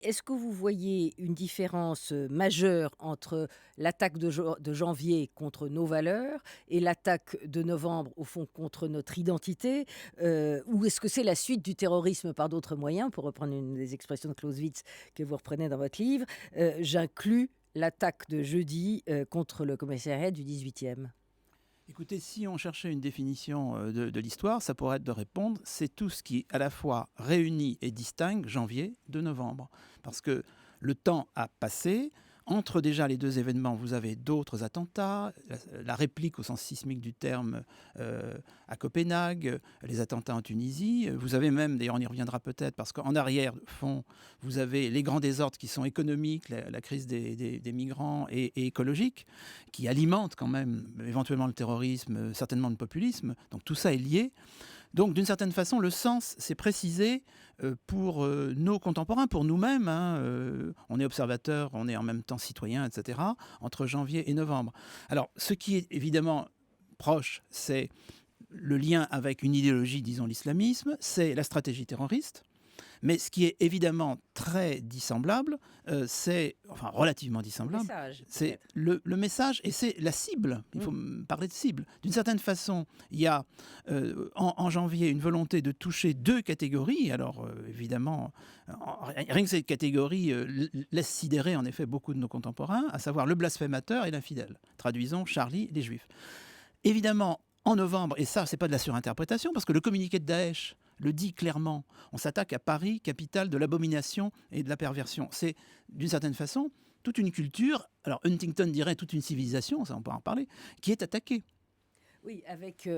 est-ce que vous voyez une différence, majeure entre l'attaque de janvier contre nos valeurs et l'attaque de novembre, au fond, contre notre identité? Ou est-ce que c'est la suite du terrorisme par d'autres moyens? Pour reprendre une des expressions de Clausewitz que vous reprenez dans votre livre, j'inclus l'attaque de jeudi, contre le commissariat du 18e. Écoutez, si on cherchait une définition de l'histoire, ça pourrait être de répondre, c'est tout ce qui à la fois réunit et distingue janvier de novembre. Parce que le temps a passé. Entre déjà les deux événements, vous avez d'autres attentats, la réplique au sens sismique du terme à Copenhague, les attentats en Tunisie. Vous avez même, d'ailleurs on y reviendra peut-être, parce qu'en arrière-fond, vous avez les grands désordres qui sont économiques, la crise des migrants et écologiques, qui alimentent quand même éventuellement le terrorisme, certainement le populisme. Donc tout ça est lié. Donc, d'une certaine façon, le sens s'est précisé pour nos contemporains, pour nous-mêmes. On est observateurs, on est en même temps citoyens, etc., entre janvier et novembre. Alors, ce qui est évidemment proche, c'est le lien avec une idéologie, disons l'islamisme, c'est la stratégie terroriste. Mais ce qui est évidemment très dissemblable, enfin relativement dissemblable, Message, c'est peut-être. le message et c'est la cible. Il faut parler de cible. D'une certaine façon, il y a en janvier une volonté de toucher deux catégories. Alors évidemment, rien que cette catégorie laisse sidérer en effet beaucoup de nos contemporains, à savoir le blasphémateur et l'infidèle. Traduisons Charlie, les Juifs. Évidemment, en novembre, et ça, c'est pas de la surinterprétation, parce que le communiqué de Daesh le dit clairement, on s'attaque à Paris, capitale de l'abomination et de la perversion. C'est, d'une certaine façon, toute une culture, alors Huntington dirait toute une civilisation, ça on peut en parler, qui est attaquée. Oui, avec,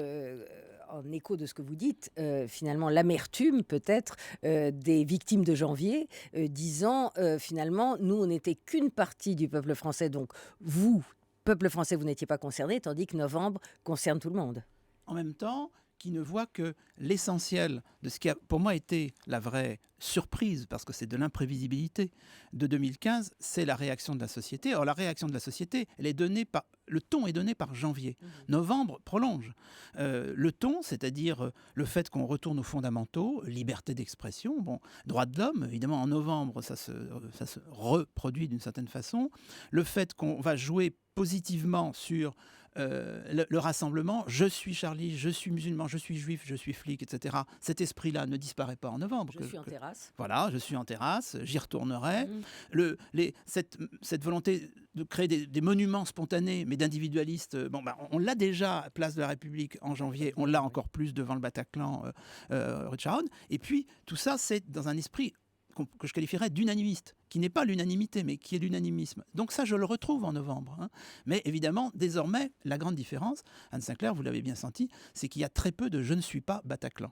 en écho de ce que vous dites, finalement l'amertume peut-être, des victimes de janvier, disant, finalement: «Nous, on n'était qu'une partie du peuple français, donc vous, peuple français, vous n'étiez pas concerné, tandis que novembre concerne tout le monde». En même temps, qui ne voit que l'essentiel de ce qui a pour moi été la vraie surprise, parce que c'est de l'imprévisibilité de 2015, c'est la réaction de la société. Or, la réaction de la société, elle est donnée par... Le ton est donné par janvier. Novembre prolonge. Le ton, c'est-à-dire le fait qu'on retourne aux fondamentaux, liberté d'expression, bon, droits de l'homme, évidemment en novembre, ça se reproduit d'une certaine façon. Le fait qu'on va jouer positivement sur le rassemblement, je suis Charlie, je suis musulman, je suis juif, je suis flic, etc. Cet esprit-là ne disparaît pas en novembre. Je suis en terrasse. Voilà, je suis en terrasse, j'y retournerai. Mmh. Cette volonté de créer des monuments spontanés, mais d'individualistes, on l'a déjà à Place de la République en janvier, on l'a encore plus devant le Bataclan rue de Charonne. Et puis, tout ça, c'est dans un esprit que je qualifierais d'unanimiste, qui n'est pas l'unanimité, mais qui est l'unanimisme. Donc ça, je le retrouve en novembre. Mais évidemment, désormais, la grande différence, Anne Sinclair, vous l'avez bien senti, c'est qu'il y a très peu de « je ne suis pas Bataclan ».